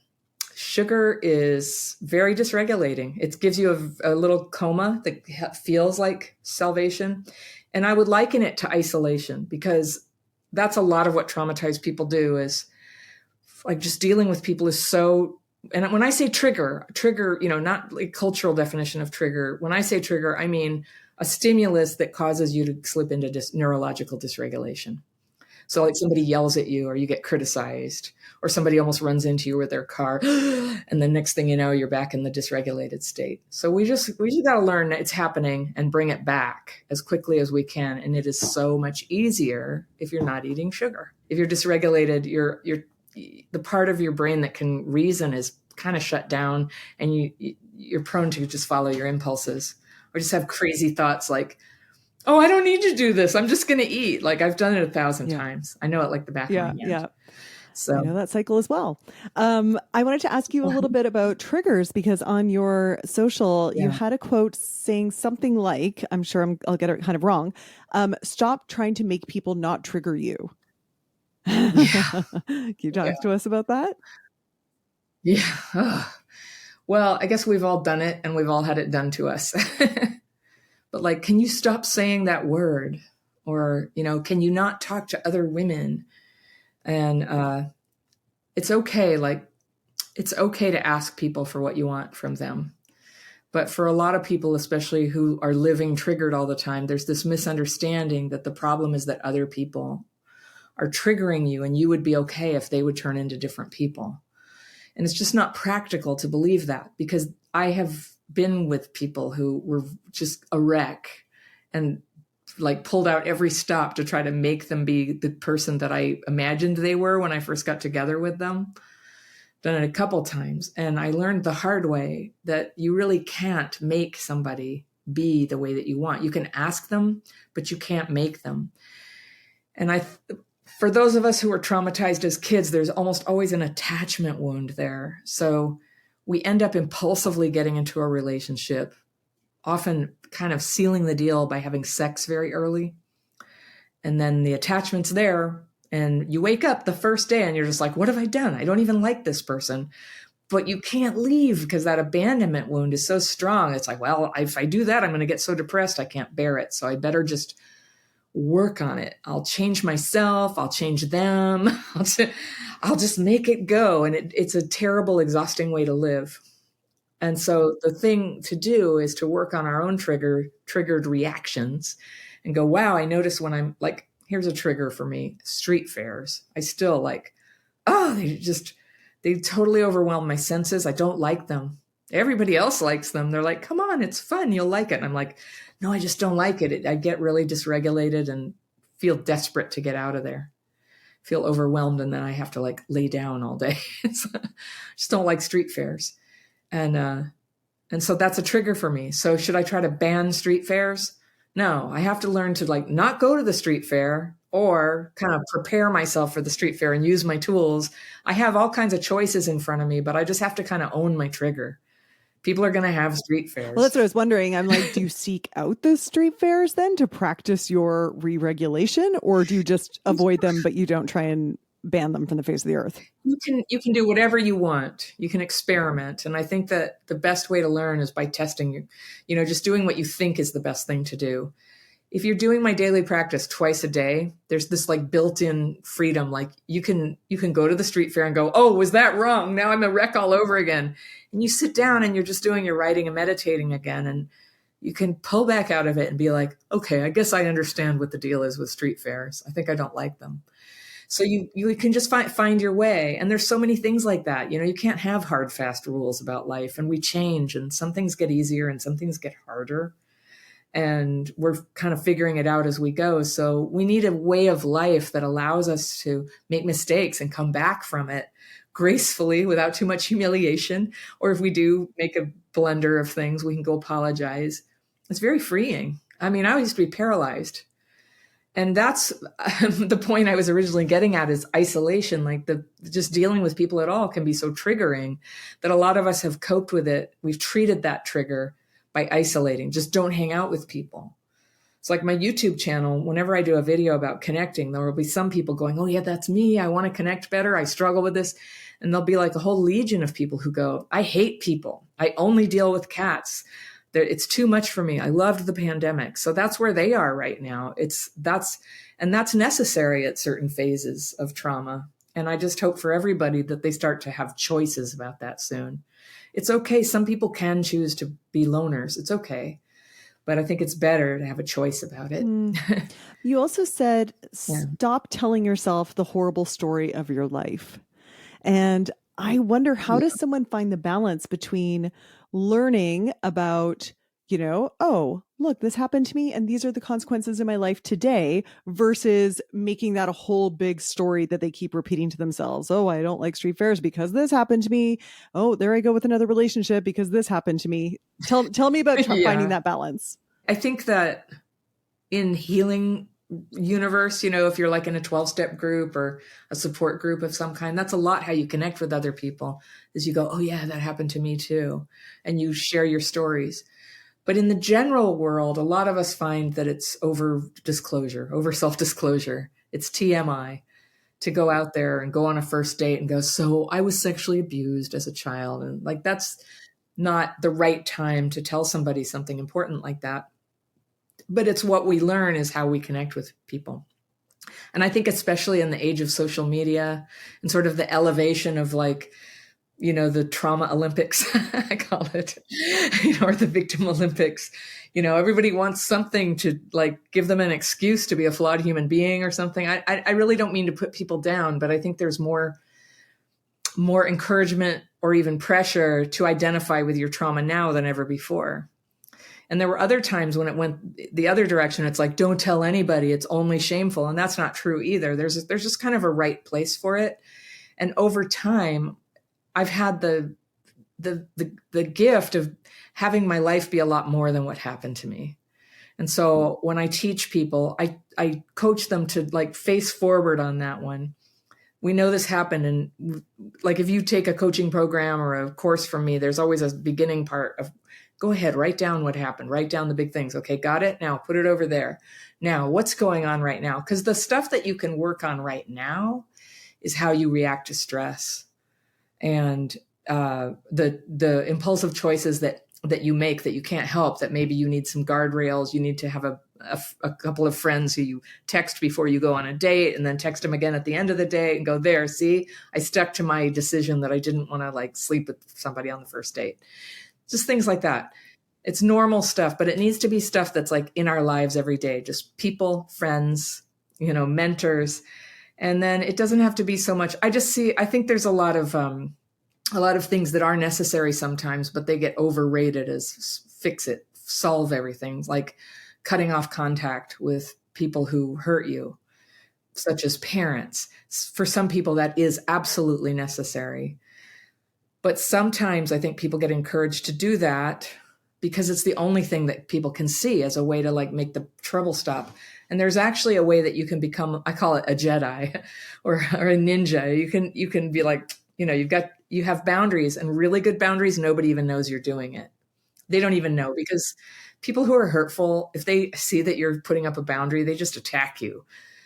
sugar is very dysregulating. It gives you a little coma that feels like salvation. And I would liken it to isolation, because that's a lot of what traumatized people do, is like just dealing with people is so, and when I say trigger, not like cultural definition of trigger. When I say trigger, I mean a stimulus that causes you to slip into neurological dysregulation. So like somebody yells at you, or you get criticized, or somebody almost runs into you with their car. And the next thing you know, you're back in the dysregulated state. So we just got to learn that it's happening and bring it back as quickly as we can. And it is so much easier if you're not eating sugar. If you're dysregulated, the part of your brain that can reason is kind of shut down, and you're prone to just follow your impulses, or just have crazy thoughts like, oh, I don't need to do this. I'm just going to eat. Like I've done it 1,000 times. I know it like the back of my hand. Yeah. So I know that cycle as well. I wanted to ask you a little bit about triggers, because on your social, you had a quote saying something like, I'm sure I'll get it kind of wrong. Stop trying to make people not trigger you. Yeah. Can you talk to us about that? Yeah. Well, I guess we've all done it, and we've all had it done to us. But like, can you stop saying that word? Or, can you not talk to other women? And it's okay. Like, it's okay to ask people for what you want from them. But for a lot of people, especially who are living triggered all the time, there's this misunderstanding that the problem is that other people are triggering you, and you would be okay if they would turn into different people. And it's just not practical to believe that, because I have been with people who were just a wreck and like pulled out every stop to try to make them be the person that I imagined they were when I first got together with them. Done it a couple times. And I learned the hard way that you really can't make somebody be the way that you want. You can ask them, but you can't make them. And for those of us who were traumatized as kids, there's almost always an attachment wound there. So we end up impulsively getting into a relationship, often kind of sealing the deal by having sex very early. And then the attachment's there, and you wake up the first day and you're just like, what have I done? I don't even like this person. but you can't leave because that abandonment wound is so strong. It's like, well, if I do that, I'm going to get so depressed, I can't bear it. So I better just work on it. I'll change myself. I'll change them. I'll just make it go. And it's a terrible, exhausting way to live. And so the thing to do is to work on our own triggered reactions and go, wow, I notice when I'm like, here's a trigger for me, street fairs. I still like, oh, they totally overwhelm my senses. I don't like them. Everybody else likes them. They're like, come on, it's fun. You'll like it. And I'm like, no, I just don't like it. I get really dysregulated and feel desperate to get out of there. Feel overwhelmed. And then I have to like lay down all day. I just don't like street fairs. And so that's a trigger for me. So should I try to ban street fairs? No, I have to learn to like not go to the street fair or kind of prepare myself for the street fair and use my tools. I have all kinds of choices in front of me, but I just have to kind of own my trigger. People are going to have street fairs. Well, that's what I was wondering. I'm like, do you seek out the street fairs then to practice your re-regulation, or do you just avoid them, but you don't try and ban them from the face of the earth? You can do whatever you want. You can experiment. And I think that the best way to learn is by testing, just doing what you think is the best thing to do. If you're doing my daily practice twice a day, there's this like built-in freedom. Like you can go to the street fair and go, oh, was that wrong? Now I'm a wreck all over again. And you sit down and you're just doing your writing and meditating again. And you can pull back out of it and be like, okay, I guess I understand what the deal is with street fairs. I think I don't like them. So you can just find your way. And there's so many things like that. You can't have hard, fast rules about life, and we change, and some things get easier and some things get harder. And we're kind of figuring it out as we go. So we need a way of life that allows us to make mistakes and come back from it gracefully without too much humiliation. Or if we do make a blunder of things, we can go apologize. It's very freeing. I mean, I used to be paralyzed. And that's the point I was originally getting at, is isolation. Like just dealing with people at all can be so triggering that a lot of us have coped with it. We've treated that trigger by isolating. Just don't hang out with people. It's like my YouTube channel. Whenever I do a video about connecting, there will be some people going, oh yeah, that's me. I want to connect better. I struggle with this. And there'll be like a whole legion of people who go, I hate people. I only deal with cats. It's too much for me. I loved the pandemic. So that's where they are right now. That's necessary at certain phases of trauma. And I just hope for everybody that they start to have choices about that soon. It's okay. Some people can choose to be loners. It's okay. But I think it's better to have a choice about it. You also said, stop telling yourself the horrible story of your life. And I wonder, how does someone find the balance between learning about, oh, look, this happened to me and these are the consequences in my life today, versus making that a whole big story that they keep repeating to themselves. Oh, I don't like street fairs because this happened to me. Oh, there I go with another relationship because this happened to me. Tell me about finding that balance. I think that in healing universe, if you're like in a 12-step group or a support group of some kind, that's a lot how you connect with other people, is you go, oh yeah, that happened to me too. And you share your stories. But in the general world, a lot of us find that it's over self-disclosure. It's TMI to go out there and go on a first date and go, so I was sexually abused as a child. And like, that's not the right time to tell somebody something important like that. But it's what we learn is how we connect with people. And I think especially in the age of social media and sort of the elevation of like, the trauma Olympics, I call it, or the victim Olympics, everybody wants something to like give them an excuse to be a flawed human being or something. I really don't mean to put people down, but I think there's more encouragement or even pressure to identify with your trauma now than ever before. And there were other times when it went the other direction. It's like, don't tell anybody. It's only shameful. And that's not true either. There's just kind of a right place for it. And over time, I've had the gift of having my life be a lot more than what happened to me. And so when I teach people, I coach them to like face forward on that one. We know this happened. And like, if you take a coaching program or a course from me, there's always a beginning part of, go ahead, write down what happened, write down the big things. Okay, got it. Now put it over there. Now, what's going on right now? Because the stuff that you can work on right now is how you react to stress. And the impulsive choices that you make that you can't help, that maybe you need some guardrails, you need to have a couple of friends who you text before you go on a date and then text them again at the end of the day and go, there, see, I stuck to my decision that I didn't want to like sleep with somebody on the first date. Just things like that. It's normal stuff, but it needs to be stuff that's like in our lives every day, just people, friends, mentors. And then it doesn't have to be so much. I think there's a lot of things that are necessary sometimes, but they get overrated as fix it, solve everything, like cutting off contact with people who hurt you, such as parents. For some people, that is absolutely necessary. But sometimes I think people get encouraged to do that because it's the only thing that people can see as a way to like make the trouble stop. And there's actually a way that you can become, I call it a Jedi or a ninja. You can be like, you have boundaries, and really good boundaries. Nobody even knows you're doing it. They don't even know, because people who are hurtful, if they see that you're putting up a boundary, they just attack you.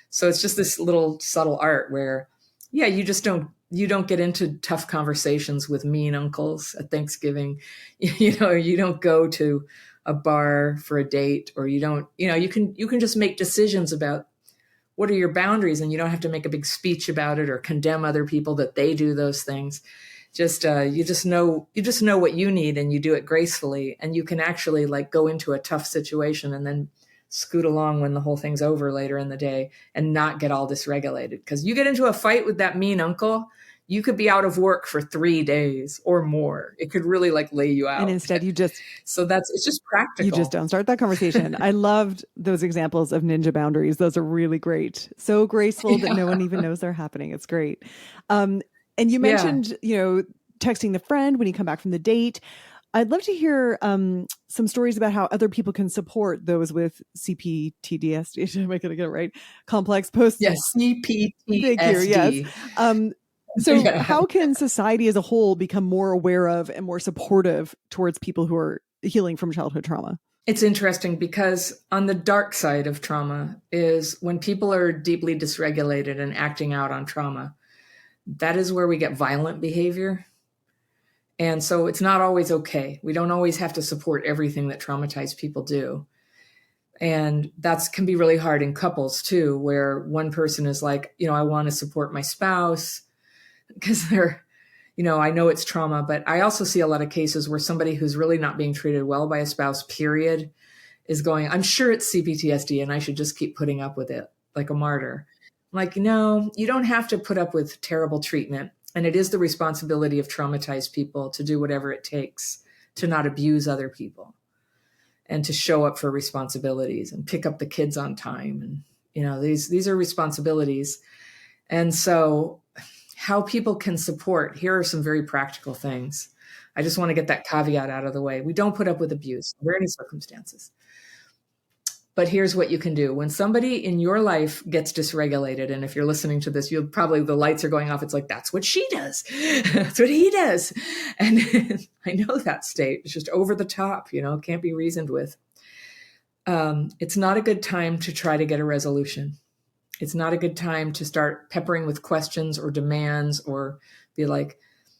So it's just this little subtle art where, yeah, you don't get into tough conversations with mean uncles at Thanksgiving. You don't go to a bar for a date, or you can just make decisions about what are your boundaries, and you don't have to make a big speech about it or condemn other people that they do those things. Just you just know what you need, and you do it gracefully, and you can actually like go into a tough situation and then scoot along when the whole thing's over later in the day and not get all dysregulated. Because you get into a fight with that mean uncle, you could be out of work for 3 days or more. It could really like lay you out. And instead it's just practical. You just don't start that conversation. I loved those examples of ninja boundaries. Those are really great. So graceful that no one even knows they're happening. It's great. And you mentioned, texting the friend when you come back from the date. I'd love to hear some stories about how other people can support those with CPTSD. Am I going to get it right? Complex post. Yes, CPTSD. Thank you. Yes. So how can society as a whole become more aware of and more supportive towards people who are healing from childhood trauma? It's interesting because on the dark side of trauma is when people are deeply dysregulated and acting out on trauma. That is where we get violent behavior. And so it's not always okay. We don't always have to support everything that traumatized people do. And that can be really hard in couples too, where one person is like, I want to support my spouse because they're, I know it's trauma, but I also see a lot of cases where somebody who's really not being treated well by a spouse, period, is going, I'm sure it's CPTSD and I should just keep putting up with it like a martyr. I'm like, no, you don't have to put up with terrible treatment. And it is the responsibility of traumatized people to do whatever it takes to not abuse other people and to show up for responsibilities and pick up the kids on time. And, these are responsibilities. And so how people can support, here are some very practical things. I just want to get that caveat out of the way. We don't put up with abuse under any circumstances. But here's what you can do. When somebody in your life gets dysregulated, and if you're listening to this, the lights are going off. It's like, that's what she does. That's what he does. And I know that state. It's just over the top, can't be reasoned with. It's not a good time to try to get a resolution. It's not a good time to start peppering with questions or demands or be like,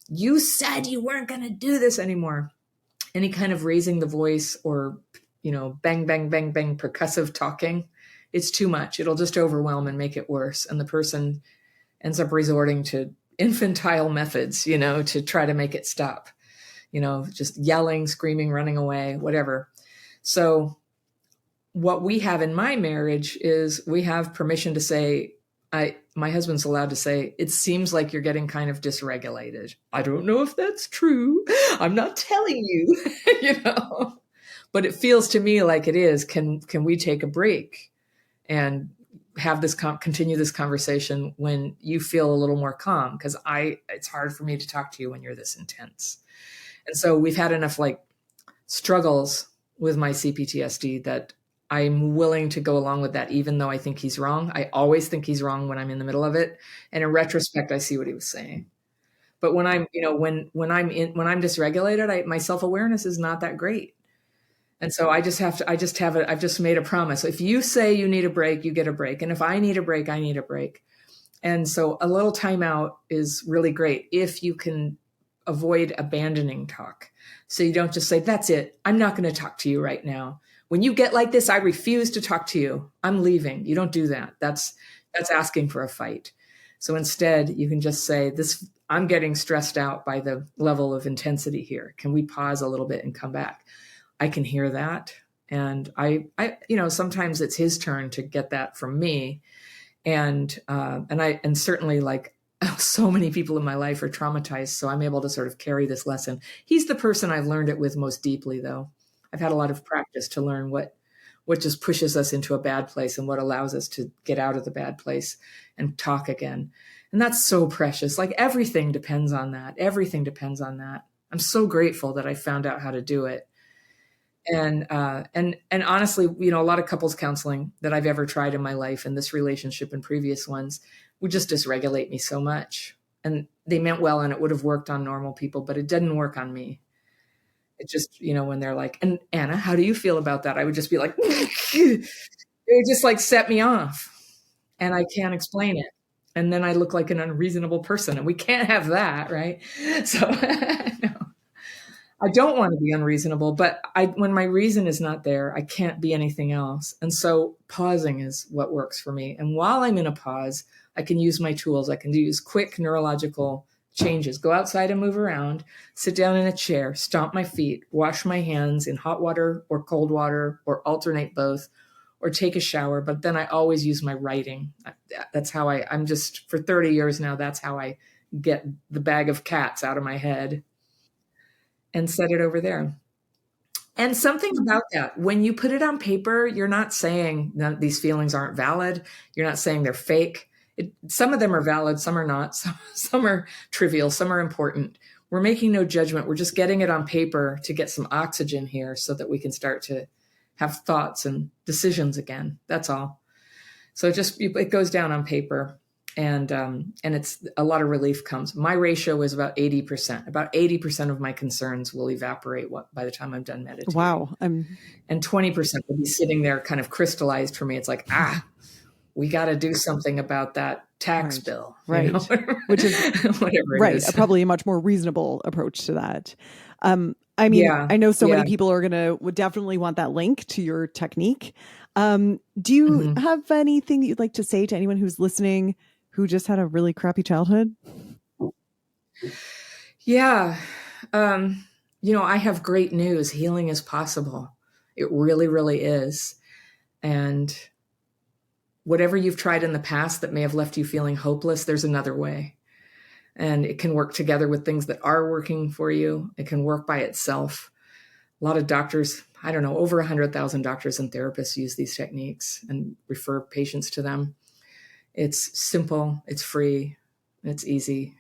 you said you weren't going to do this anymore. Any kind of raising the voice or bang, bang, bang, bang, percussive talking, it's too much. It'll just overwhelm and make it worse. And the person ends up resorting to infantile methods, to try to make it stop, just yelling, screaming, running away, whatever. So what we have in my marriage is we have permission to say, my husband's allowed to say, it seems like you're getting kind of dysregulated. I don't know if that's true. I'm not telling you, but it feels to me like it is. Can we take a break and have this continue this conversation when you feel a little more calm? Because it's hard for me to talk to you when you're this intense. And so we've had enough struggles with my CPTSD that I'm willing to go along with that, even though I think he's wrong. I always think he's wrong when I'm in the middle of it. And in retrospect, I see what he was saying. But when I'm, when I'm dysregulated, my self-awareness is not that great. And so I've just made a promise. If you say you need a break, you get a break. And if I need a break, I need a break. And so a little timeout is really great if you can avoid abandoning talk. So you don't just say, that's it. I'm not going to talk to you right now. When you get like this, I refuse to talk to you. I'm leaving. You don't do that. That's asking for a fight. So instead, you can just say, I'm getting stressed out by the level of intensity here. Can we pause a little bit and come back? I can hear that. And I sometimes it's his turn to get that from me. And certainly, like, so many people in my life are traumatized. So I'm able to sort of carry this lesson. He's the person I've learned it with most deeply, though. I've had a lot of practice to learn what just pushes us into a bad place and what allows us to get out of the bad place and talk again. And that's so precious. Like, everything depends on that. Everything depends on that. I'm so grateful that I found out how to do it. And honestly, a lot of couples counseling that I've ever tried in my life, and this relationship and previous ones, would just dysregulate me so much. And they meant well, and it would have worked on normal people, but it didn't work on me. It just, when they're like, and Anna, how do you feel about that? I would just be like, it would just like set me off, and I can't explain it. And then I look like an unreasonable person, and we can't have that, right? So no. I don't want to be unreasonable, but when my reason is not there, I can't be anything else. And so pausing is what works for me. And while I'm in a pause, I can use my tools. I can use quick neurological changes, go outside and move around, sit down in a chair, stomp my feet, wash my hands in hot water or cold water, or alternate both, or take a shower. But then I always use my writing. That's how I'm just, for 30 years now, that's how I get the bag of cats out of my head and set it over there. And something about that, when you put it on paper, you're not saying that these feelings aren't valid. You're not saying they're fake. Some of them are valid, some are not. Some are trivial, some are important. We're making no judgment. We're just getting it on paper to get some oxygen here so that we can start to have thoughts and decisions again. That's all. So it goes down on paper. And it's a lot of relief comes. My ratio is about 80%. About 80% of my concerns will evaporate by the time I'm done meditating. Wow. And 20% will be sitting there kind of crystallized for me. It's like, we got to do something about that tax bill. Right. Which is whatever it is. Probably a much more reasonable approach to that. I know so many people would definitely want that link to your technique. Do you have anything that you'd like to say to anyone who's listening who just had a really crappy childhood? Yeah. I have great news. Healing is possible. It really, really is. And whatever you've tried in the past that may have left you feeling hopeless, there's another way. And it can work together with things that are working for you. It can work by itself. A lot of doctors, over 100,000 doctors and therapists use these techniques and refer patients to them. It's simple, it's free, it's easy,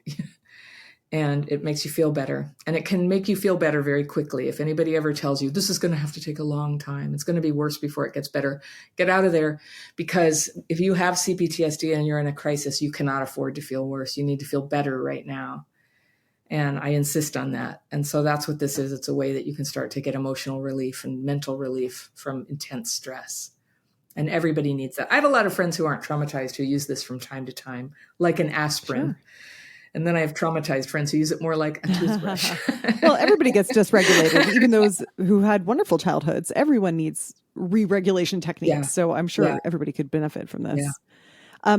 and it makes you feel better. And it can make you feel better very quickly. If anybody ever tells you this is going to have to take a long time, it's going to be worse before it gets better, get out of there. Because if you have CPTSD and you're in a crisis, you cannot afford to feel worse. You need to feel better right now. And I insist on that. And so that's what this is. It's a way that you can start to get emotional relief and mental relief from intense stress. And everybody needs that. I have a lot of friends who aren't traumatized who use this from time to time, like an aspirin. Sure. And then I have traumatized friends who use it more like a toothbrush. Well, everybody gets dysregulated, even those who had wonderful childhoods. Everyone needs re-regulation techniques. Yeah. So I'm sure everybody could benefit from this. Yeah.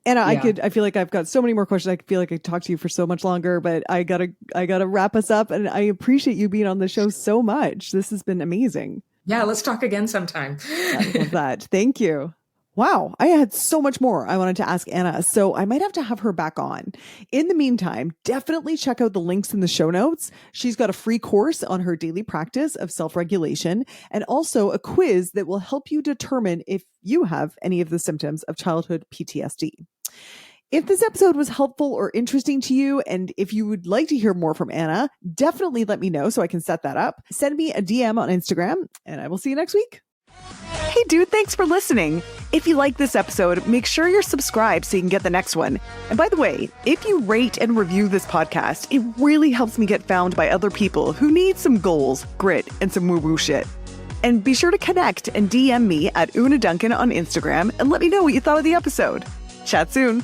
Anna, I feel like I've got so many more questions. I feel like I could talk to you for so much longer, but I gotta wrap us up. And I appreciate you being on the show so much. This has been amazing. Yeah, let's talk again sometime. I love that. Thank you. Wow, I had so much more I wanted to ask Anna, so I might have to have her back on. In the meantime, definitely check out the links in the show notes. She's got a free course on her daily practice of self-regulation and also a quiz that will help you determine if you have any of the symptoms of childhood PTSD. If this episode was helpful or interesting to you, and if you would like to hear more from Anna, definitely let me know so I can set that up. Send me a DM on Instagram, and I will see you next week. Hey dude, thanks for listening. If you like this episode, make sure you're subscribed so you can get the next one. And by the way, if you rate and review this podcast, it really helps me get found by other people who need some goals, grit, and some woo-woo shit. And be sure to connect and DM me at Una Duncan on Instagram and let me know what you thought of the episode. Chat soon.